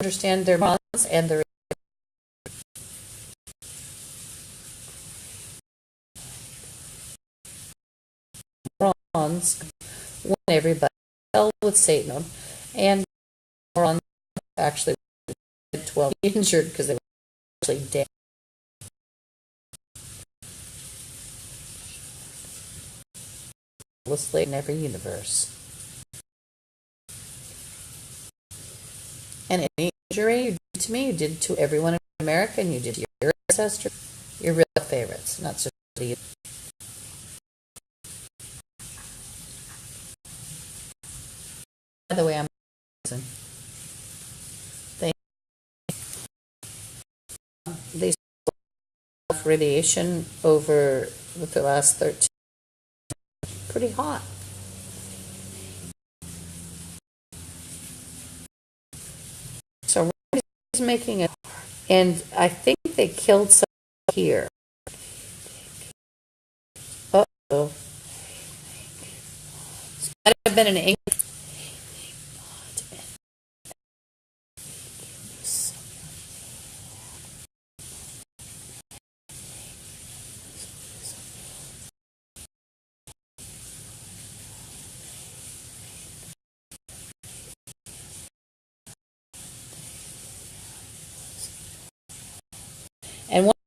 understand their minds and their morons when everybody fell with Satan and morons actually 12 injured because they were actually dead. In every universe. And any injury you did to me, you did to everyone in America, and you did to your ancestors, your real favorites, not just you. By the way, I'm they radiation over with the last 13. Pretty hot. So he's making it, and I think they killed someone here. Uh-oh. It might have been an English.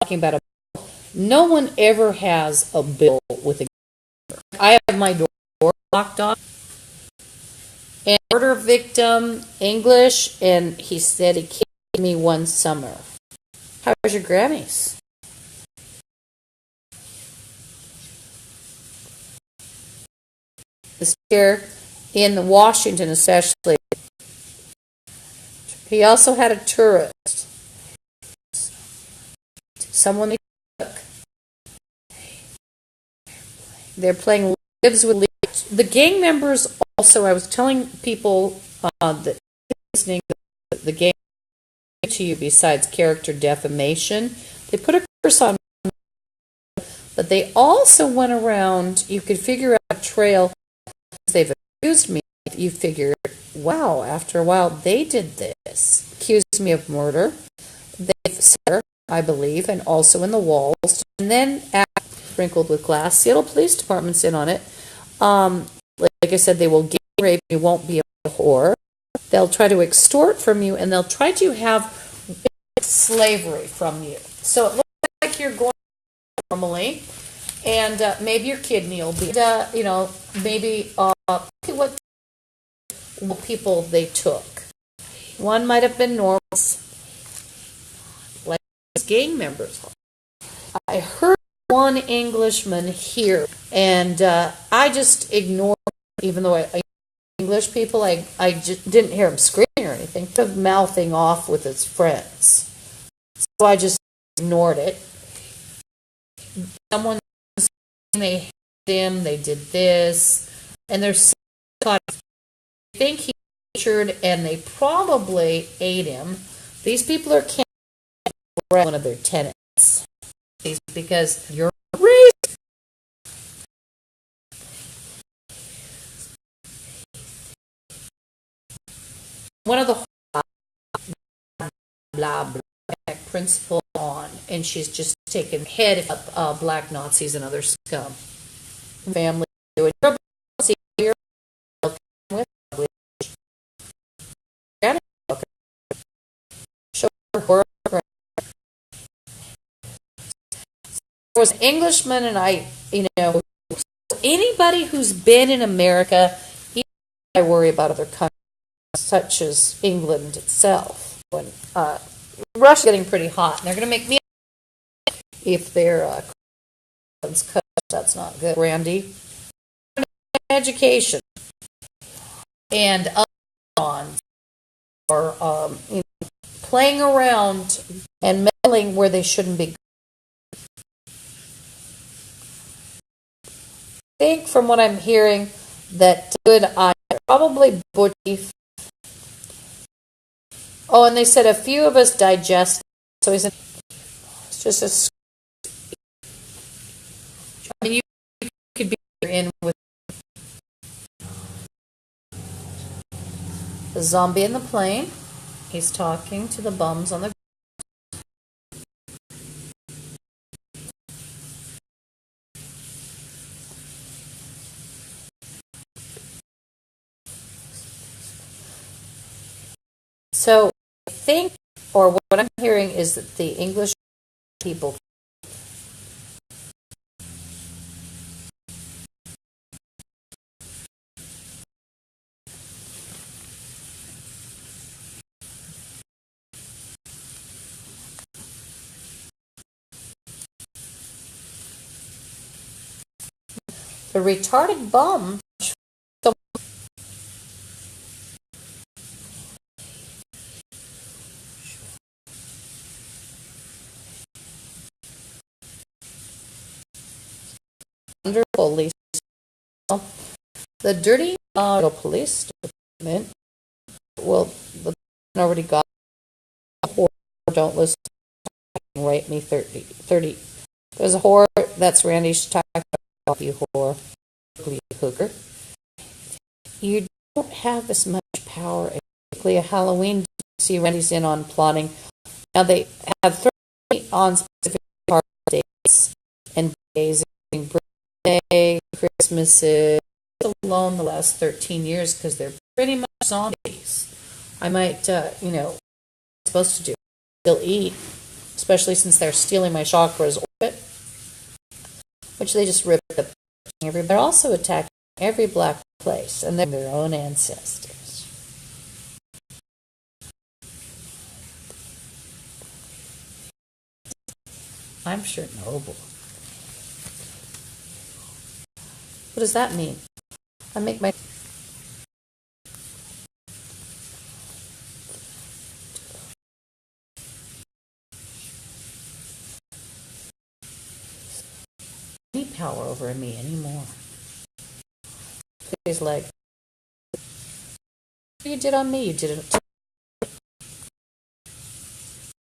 talking about a bill. No one ever has a bill with a gamer. I have my door locked off, and murder victim, English, and he said he kicked me one summer. How was your Grammys? This here in Washington, especially. He also had a tourist. Someone they took. They're playing Lives with Leaves. The gang members also, I was telling people that listening the game to you besides character defamation, they put a curse on, but they also went around, you could figure out a trail, they've accused me, you figure, wow, after a while they did this. Accused me of murder. They've said, I believe, and also in the walls, and then sprinkled with glass. Seattle Police Department's in on it. Like I said, they will gang rape you, won't be a whore. They'll try to extort from you, and they'll try to have slavery from you. So it looks like you're going normally, and maybe your kidney will be, maybe what people they took. One might have been normal, like gang members. I heard one Englishman here, and I just ignored, even though I English people, I just didn't hear him screaming or anything, of mouthing off with his friends. So I just ignored it. Someone they hit him, they did this, and they're I think he injured, and they probably ate him. These people are one of their tenants because you're racist. One of the blah blah principle on, and she's just taken head of black Nazis and other scum. Family doing There was an Englishman, and anybody who's been in America, I worry about other countries such as England itself. When Russia's getting pretty hot, and they're going to make me if they're that's not good. Randy, education and on or playing around and meddling where they shouldn't be. I think from what I'm hearing that good eye probably butcher beef. Oh, and they said a few of us digest. So he said it's just a. I mean, you could be in with the zombie in the plane. He's talking to the bums on the. So I think, or what I'm hearing is that the English people the retarded bum. Under police, the dirty police department. Well, the already got. Don't listen. Write me 30. There's a whore. That's Randy's talking about you whore, you hooker. You don't have as much power. Basically, a Halloween. See, Randy's in on plotting. Now they have 30 on specific dates and days. Birthday, Christmases, alone the last 13 years because they're pretty much zombies. I might, supposed to do. They'll eat. especially since they're stealing my chakras orbit, which they just rip the everybody. They're also attacking every black place and their own ancestors. I'm sure noble. What does that mean? I make my any power over me anymore. He's like, you did on me, you did it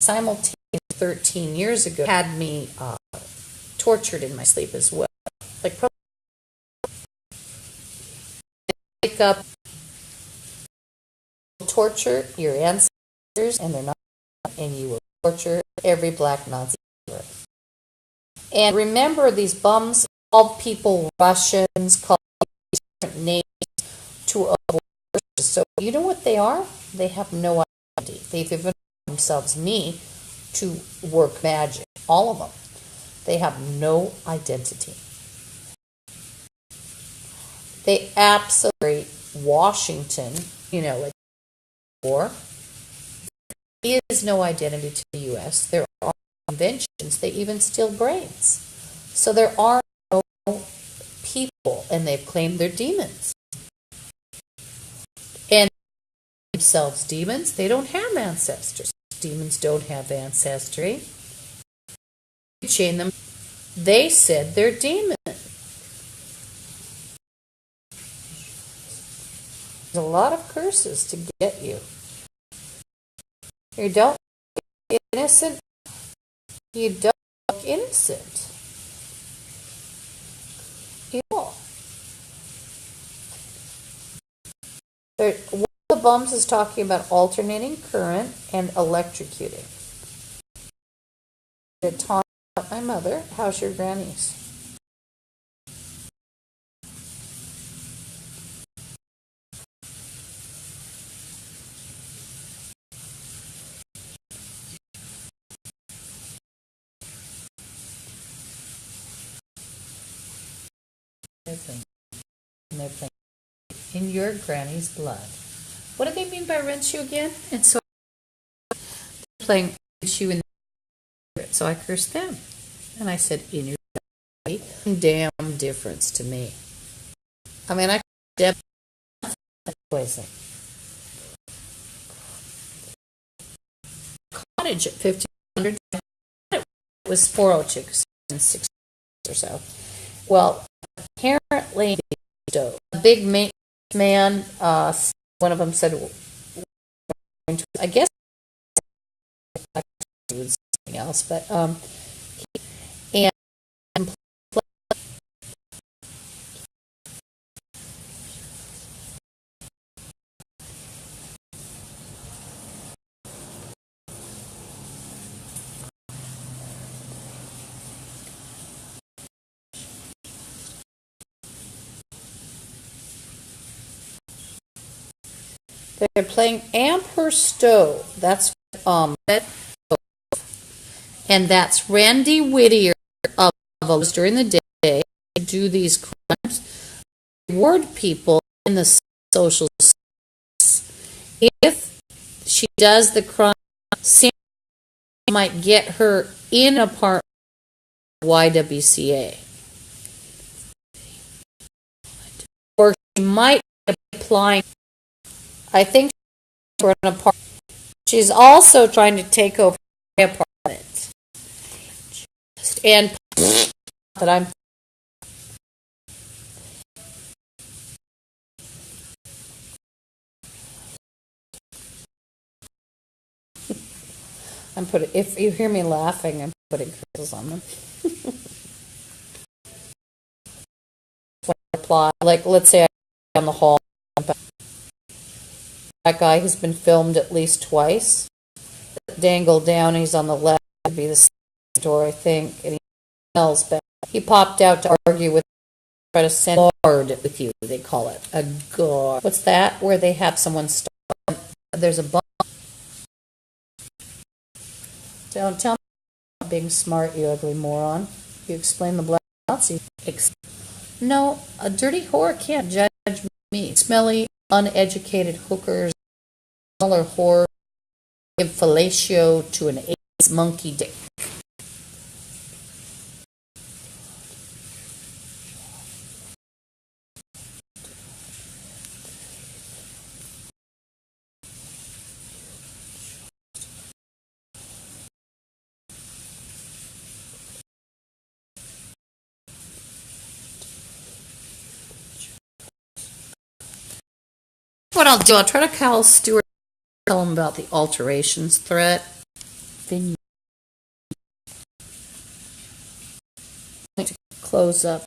simultaneously 13 years ago, had me tortured in my sleep as well. Like, wake up, torture your ancestors, and they're not, and you will torture every black Nazi. And remember, these bums called people Russians, called different names to avoid. So you know what they are? They have no identity. They've given themselves me to work magic. All of them. They have no identity. They absolutely Washington, like war. There is no identity to the U.S. There are conventions. They even steal brains. So there are no people, and they've claimed they're demons. And themselves demons, they don't have ancestors. Demons don't have ancestry. You chain them. They said they're demons. There's a lot of curses to get you. You don't look innocent. You don't look innocent. You know. One of the bums is talking about alternating current and electrocuting. They're talking about my mother. How's your grannies? They're playing in your granny's blood. What do they mean by rinse you again? And so they're playing rinse you in the spirit. So I cursed them. And I said, in your body, damn difference to me. I mean, I cursed them poison. Cottage at 1500. It was 402 and 6 or so. Well, apparently, a big man, one of them said, I guess I was something else, but and they're playing Amherst Stove. That's and that's Randy Whittier of during the day do these crimes, reward people in the social service. If she does the crime, Sam might get her in a part of YWCA, or she might be applying. I think for an apartment. She's also trying to take over my apartment. And that I'm putting. If you hear me laughing, I'm putting curses on them. Like, let's say I'm down the hall. That guy who's been filmed at least twice, dangled down. He's on the left. Would be the second door, I think, and he smells bad. He popped out to argue with. Try to send a guard with you. They call it a guard. What's that? Where they have someone start. There's a bump. Don't tell me being smart, you ugly moron. You explain the black Nazi. No, a dirty whore can't judge me. Smelly, uneducated hookers, smaller whore, give fellatio to an AIDS monkey dick. What I'll do, I'll try to call Stuart, tell him about the alterations threat. Then close up